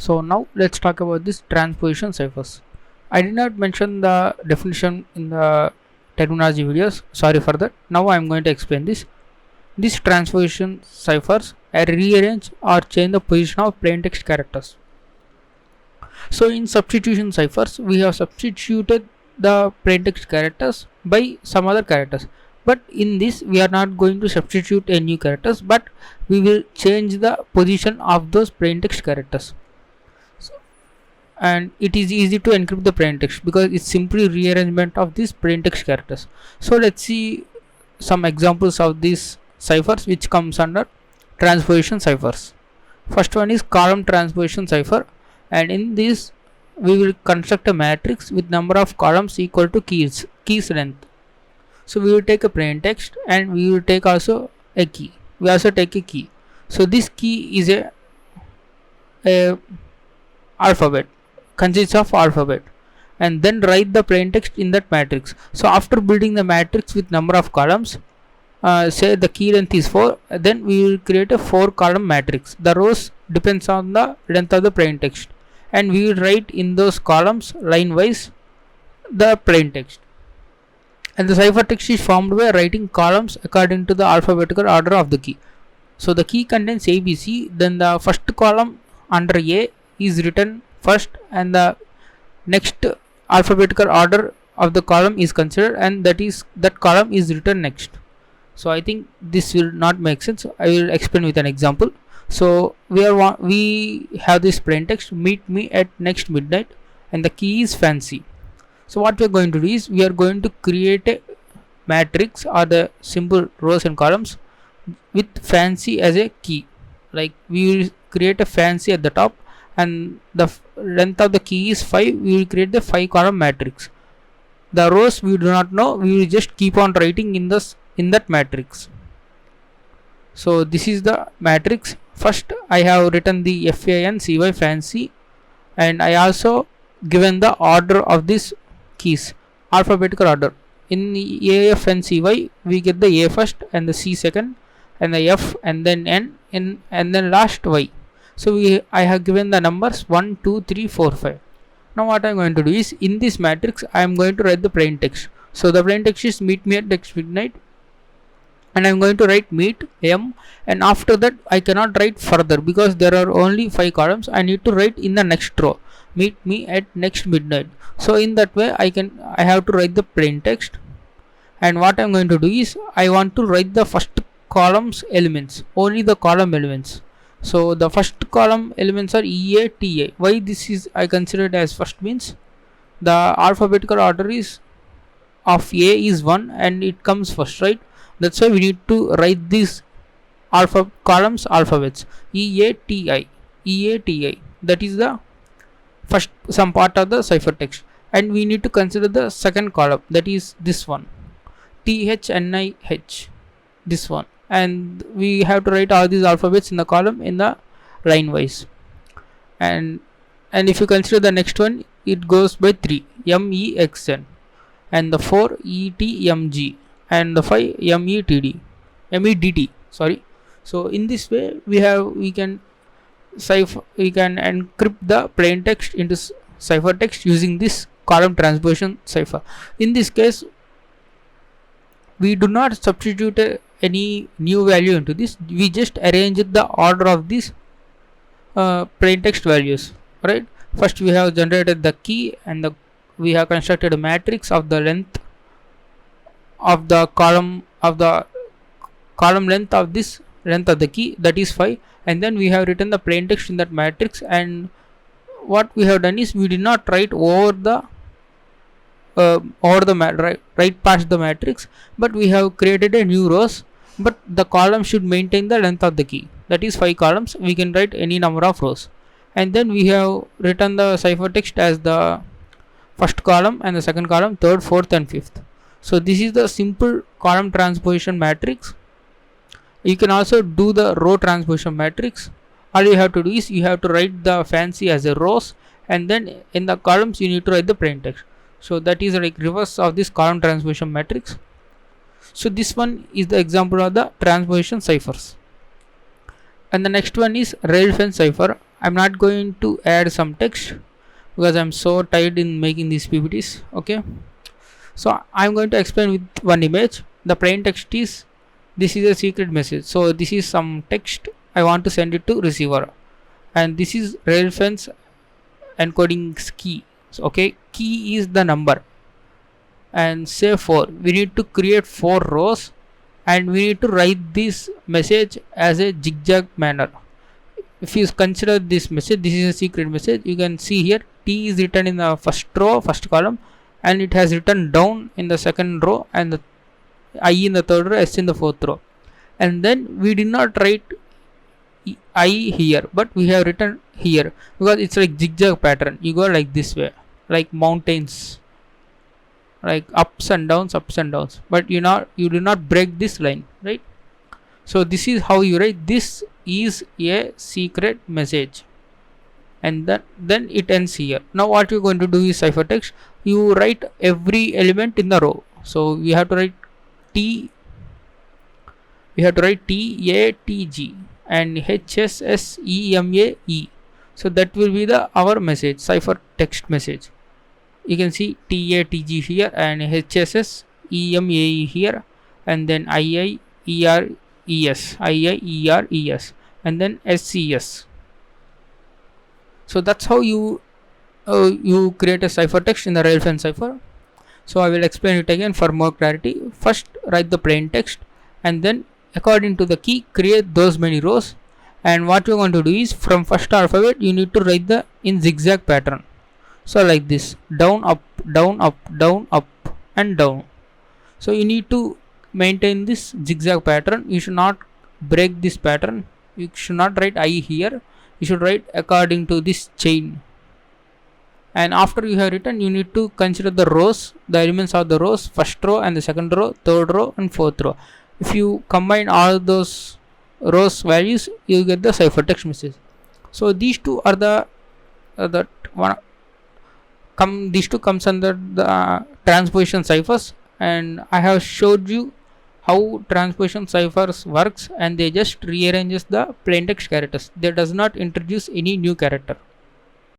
So now let's talk about this transposition ciphers. I did not mention the definition in the terminology videos, sorry for that. Now I am going to explain this. These transposition ciphers rearrange or change the position of plain text characters. So in substitution ciphers we have substituted the plain text characters by some other characters, but in this we are not going to substitute a new characters, but we will change the position of those plain text characters. And it is easy to encrypt the plain text because it's simply rearrangement of these plain text characters. So let's see some examples of these ciphers which comes under transposition ciphers. First one is column transposition cipher, and in this we will construct a matrix with number of columns equal to keys length. So we will take a plain text and we will take also a key. We also take a key. So this key is a alphabet, consists of alphabet, and then write the plain text in that matrix. So after building the matrix with number of columns, say the key length is 4, then we will create a 4 column matrix. The rows depends on the length of the plain text, and we will write in those columns line wise the plain text. And the ciphertext is formed by writing columns according to the alphabetical order of the key. So the key contains ABC, then the first column under A is written first and the next alphabetical order of the column is considered, and that column is written next. So I think this will not make sense. I will explain with an example. So we have this plain text, meet me at next midnight, and the key is fancy. So what we are going to do is we are going to create a matrix or the simple rows and columns with fancy as a key. Like we will create a fancy at the top, and the length of the key is 5. We will create the 5 column matrix. The rows we do not know, we will just keep on writing in that matrix. So this is the matrix. First I have written the FANCY fancy, and I also given the order of these keys, alphabetical order. In AFNCY we get the A first and the C second and the F and then N and then last Y. So I have given the numbers 1 2 3 4 5. Now what I am going to do is in this matrix I am going to write the plain text. So the plain text is meet me at next midnight, and I am going to write meet M, and after that I cannot write further because there are only 5 columns. I need to write in the next row, meet me at next midnight. So in that way I have to write the plain text, and what I am going to do is I want to write the first columns elements, only the column elements. So the first column elements are EA, TA. Why this is I consider it as first means the alphabetical order is of A is 1 and it comes first, right? That's why we need to write these columns alphabets EATI, EATI. That is the first some part of the ciphertext, and we need to consider the second column, that is this one, THNIH, this one, and we have to write all these alphabets in the column in the line wise. And if you consider the next one, it goes by 3 MEXN, and the 4 ETMG, and the 5 MEDT, sorry. So in this way we can encrypt the plain text into ciphertext using this column transposition cipher. In this case we do not substitute any new value into this, we just arrange the order of these plain text values, right? First we have generated the key, and we have constructed a matrix of the length of the column length of this length of the key, that is 5, and then we have written the plain text in that matrix. And what we have done is we did not write right past the matrix, but we have created a new rows, but the column should maintain the length of the key, that is 5 columns. We can write any number of rows, and then we have written the ciphertext as the first column and the second column, third, fourth and fifth. So this is the simple column transposition matrix. You can also do the row transposition matrix. All you have to do is you have to write the fancy as a rows, and then in the columns you need to write the plain text. So that is like reverse of this column transposition matrix. So this one is the example of the transposition ciphers. And the next one is rail fence cipher. I'm not going to add some text because I'm so tired in making these PPTs. Okay, so I'm going to explain with one image. The plain text is, this is a secret message, so this is some text I want to send it to receiver, and this is Railfence encoding key. So, okay, key is the number, and say 4. We need to create 4 rows, and we need to write this message as a zigzag manner. If you consider this message, this is a secret message. You can see here T is written in the first row, first column, and it has written down in the second row, and the I in the third row, S in the fourth row. And then we did not write I here, but we have written here because it's like zigzag pattern. You go like this way, like mountains, like ups and downs, but you do not break this line, right? So this is how you write, this is a secret message, and then it ends here. Now what you're going to do is ciphertext. You write every element in the row. So we have to write T, A T G and H S S E M A E. So that will be our message, ciphertext message. You can see T A T G here and H S S E M A E here, and then I E R E S, and then S E S. So that's how you create a ciphertext in the Railfence cipher. So I will explain it again for more clarity. First write the plain text, and then according to the key create those many rows. And what you are going to do is, from first alphabet you need to write the in zigzag pattern. So like this, down up and down. So you need to maintain this zigzag pattern. You should not break this pattern. You should not write I here. You should write according to this chain. And after you have written, you need to consider the rows, the elements of the rows, first row and the second row, third row and fourth row. If you combine all those rows values, you get the ciphertext message. So these two are these two comes under the transposition ciphers, and I have showed you how transposition ciphers works, and they just rearranges the plaintext characters. They does not introduce any new character.